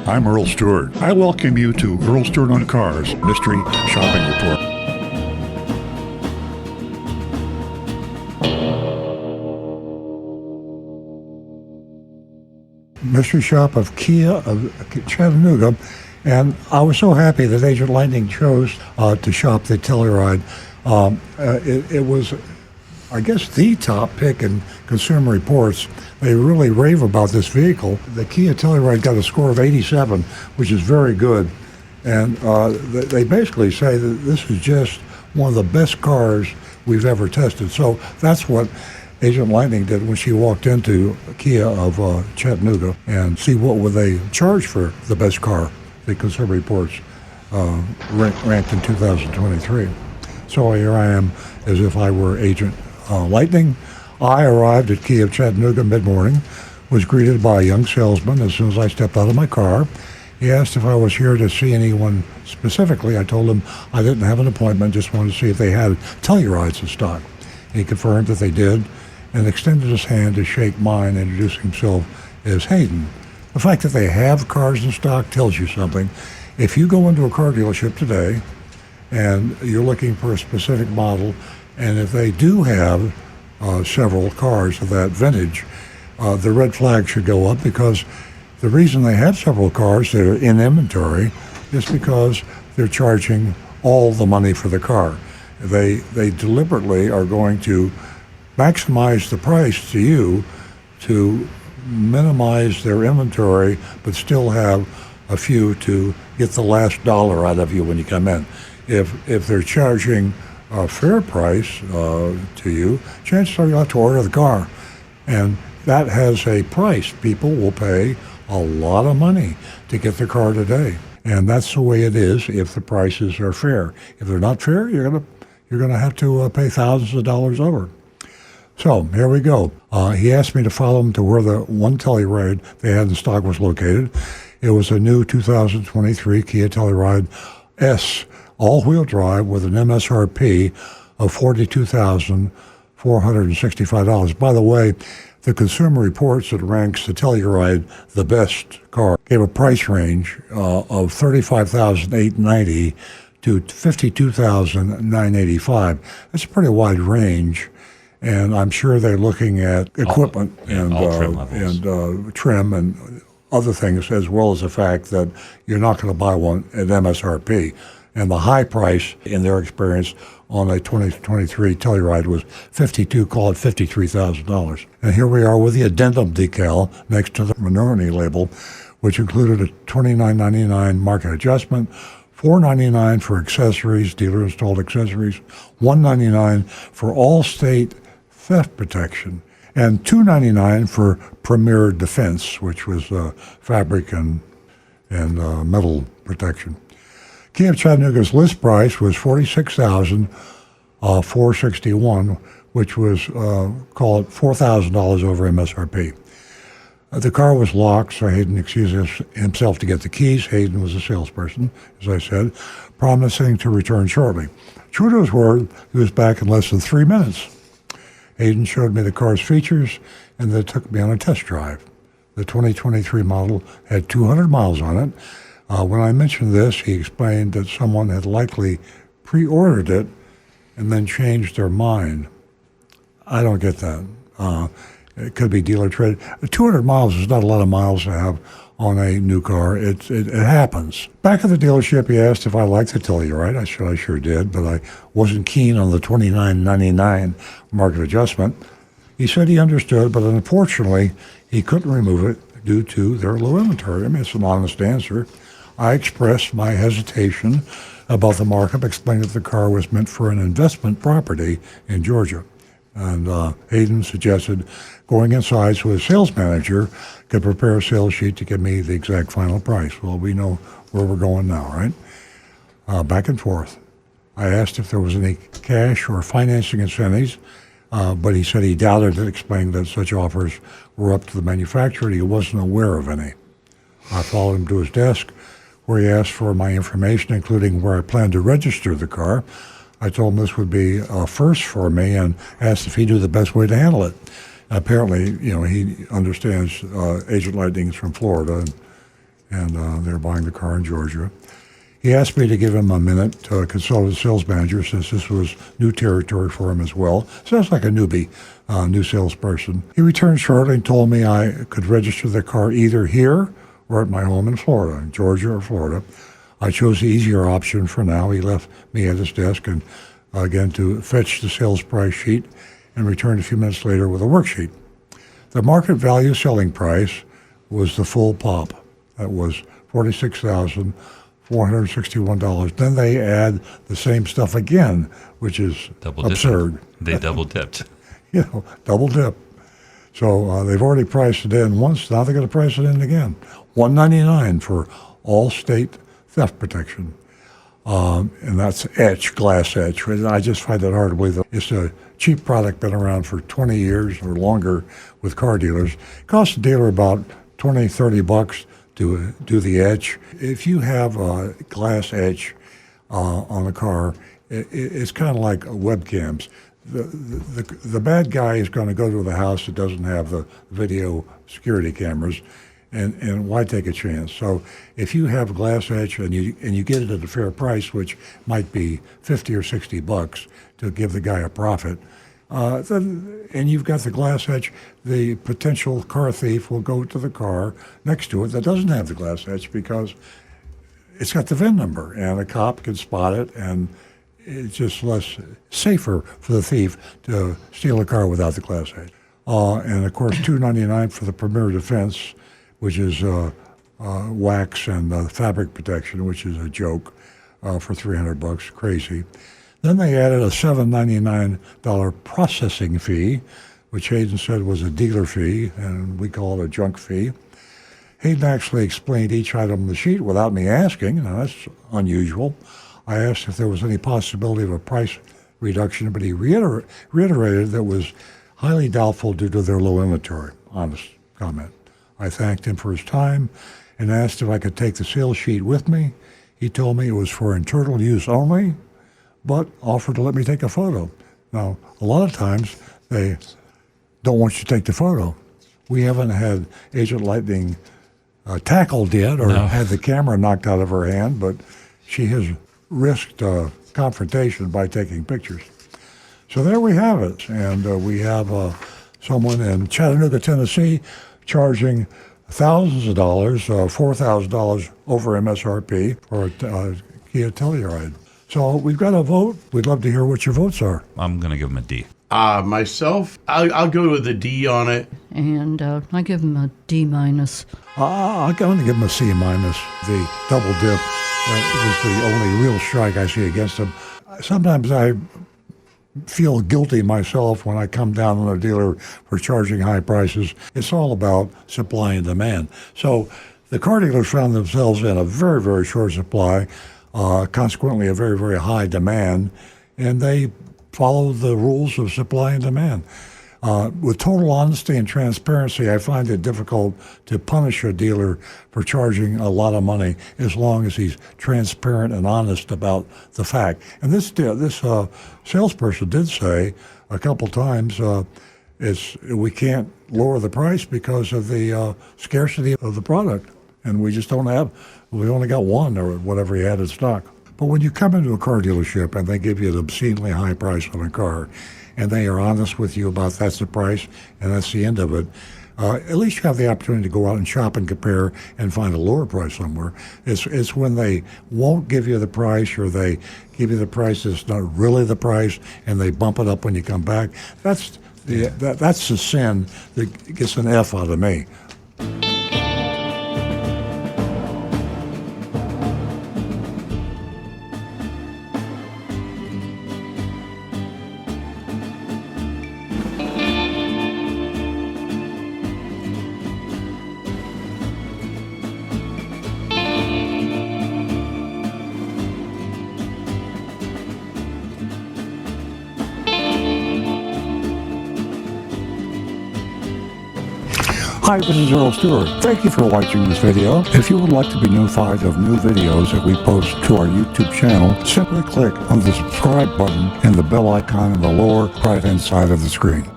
I'm Earl Stewart. I welcome you to Earl Stewart on Cars Mystery Shopping Report. Mystery shop of Kia of Chattanooga, and I was so happy that Agent Lightning chose to shop the Telluride. It was, I guess, the top pick in Consumer Reports. They really rave about this vehicle. The Kia Telluride got a score of 87, which is very good, and they basically say that this is just one of the best cars we've ever tested. So that's what Agent Lightning did when she walked into Kia of Chattanooga and see what would they charge for the best car the Consumer Reports ranked in 2023. So here I am as if I were Agent Lightning. I arrived at Kia of Chattanooga mid-morning, was greeted by a young salesman as soon as I stepped out of my car. He asked if I was here to see anyone specifically. I told him I didn't have an appointment, just wanted to see if they had Tellurides in stock. He confirmed that they did and extended his hand to shake mine, introducing himself as Hayden. The fact that they have cars in stock tells you something. If you go into a car dealership today and you're looking for a specific model, and if they do have several cars of that vintage, the red flag should go up, because the reason they have several cars that are in inventory is because they're charging all the money for the car. They deliberately are going to maximize the price to you to minimize their inventory, but still have a few to get the last dollar out of you when you come in. If they're charging a fair price to you, chances are you'll have to order the car. And that has a price. People will pay a lot of money to get the car today. And that's the way it is if the prices are fair. If they're not fair, you're gonna have to pay thousands of dollars over. So here we go. He asked me to follow him to where the one Telluride they had in stock was located. It was a new 2023 Kia Telluride S all-wheel drive with an MSRP of $42,465. By the way, the Consumer Reports that ranks the Telluride the best car gave a price range of $35,890 to $52,985. That's a pretty wide range, and I'm sure they're looking at equipment and trim and other things, as well as the fact that you're not going to buy one at MSRP. And the high price, in their experience, on a 2023 Telluride was call it $53,000. And here we are with the addendum decal next to the minority label, which included a $29.99 market adjustment, $4.99 for accessories, dealer-installed accessories, $1.99 for all-state theft protection, and $2.99 for Premier Defense, which was fabric and metal protection. Kia of Chattanooga's list price was $46,461, which was, call it $4,000 over MSRP. The car was locked, so Hayden excused himself to get the keys. Hayden was a salesperson, as I said, promising to return shortly. True to his word, he was back in less than 3 minutes. Hayden showed me the car's features, and then took me on a test drive. The 2023 model had 200 miles on it. When I mentioned this, he explained that someone had likely pre-ordered it and then changed their mind. I don't get that. It could be dealer trade. 200 miles is not a lot of miles to have on a new car. It happens. Back at the dealership, he asked if I liked the Telluride. I said I sure did, but I wasn't keen on the $29.99 market adjustment. He said he understood, but unfortunately, he couldn't remove it due to their low inventory. I mean, it's an honest answer. I expressed my hesitation about the markup, explained that the car was meant for an investment property in Georgia. And Hayden suggested going inside so his sales manager could prepare a sales sheet to give me the exact final price. Well, we know where we're going now, right? Back and forth. I asked if there was any cash or financing incentives, but he said he doubted it, explaining that such offers were up to the manufacturer and he wasn't aware of any. I followed him to his desk, where he asked for my information, including where I planned to register the car. I told him this would be a first for me and asked if he knew the best way to handle it. Apparently, he understands Agent Lightning is from Florida, and they're buying the car in Georgia. He asked me to give him a minute to consult his sales manager, since this was new territory for him as well. Sounds like a newbie, new salesperson. He returned shortly and told me I could register the car either here or at my home in Florida, Georgia or Florida. I chose the easier option for now. He left me at his desk and again to fetch the sales price sheet and returned a few minutes later with a worksheet. The market value selling price was the full pop. That was $46,461. Then they add the same stuff again, which is absurd. They double dipped. Double dip. So they've already priced it in once. Now they're going to price it in again. $199 for all state theft protection. And that's glass etch. I just find it hard to believe that it's a cheap product, been around for 20 years or longer with car dealers. It costs the dealer about $20, $30 to do the etch. If you have a glass etch on a car, it's kind of like webcams. The bad guy is going to go to the house that doesn't have the video security cameras, and why take a chance? So if you have glass etch and you get it at a fair price, which might be $50 or $60 to give the guy a profit, and you've got the glass etch, the potential car thief will go to the car next to it that doesn't have the glass etch because it's got the VIN number, and a cop can spot it, and it's just less safer for the thief to steal a car without the glass etch. And of course, $299 for the Premier Defense, which is wax and fabric protection, which is a joke, for $300, crazy. Then they added a $799 processing fee, which Hayden said was a dealer fee, and we call it a junk fee. Hayden actually explained each item on the sheet without me asking. Now, that's unusual. I asked if there was any possibility of a price reduction, but he reiterated that was highly doubtful due to their low inventory. Honest comment. I thanked him for his time and asked if I could take the sales sheet with me. He told me it was for internal use only, but offered to let me take a photo. Now, a lot of times they don't want you to take the photo. We haven't had Agent Lightning tackled yet or had the camera knocked out of her hand, but she has risked confrontation by taking pictures. So there we have it. And we have someone in Chattanooga, Tennessee, charging thousands of dollars, $4,000 over MSRP for a Kia Telluride. So we've got a vote. We'd love to hear what your votes are. I'm going to give him a D. Myself, I'll go with a D on it. And I give him a D minus. I'm going to give him a C minus. The double dip was the only real strike I see against him. Sometimes I feel guilty myself when I come down on a dealer for charging high prices. It's all about supply and demand. So the car dealers found themselves in a very, very short supply, consequently a very, very high demand, and they follow the rules of supply and demand. With total honesty and transparency, I find it difficult to punish a dealer for charging a lot of money as long as he's transparent and honest about the fact. And this salesperson did say a couple times, we can't lower the price because of the scarcity of the product, and we just don't have. We only got one or whatever he had in stock. But when you come into a car dealership and they give you an obscenely high price on a car, and they are honest with you about that's the price and that's the end of it, at least you have the opportunity to go out and shop and compare and find a lower price somewhere. It's when they won't give you the price, or they give you the price that's not really the price, and they bump it up when you come back. That's the sin that gets an F out of me. Hi, this is Earl Stewart. Thank you for watching this video. If you would like to be notified of new videos that we post to our YouTube channel, simply click on the subscribe button and the bell icon in the lower right-hand side of the screen.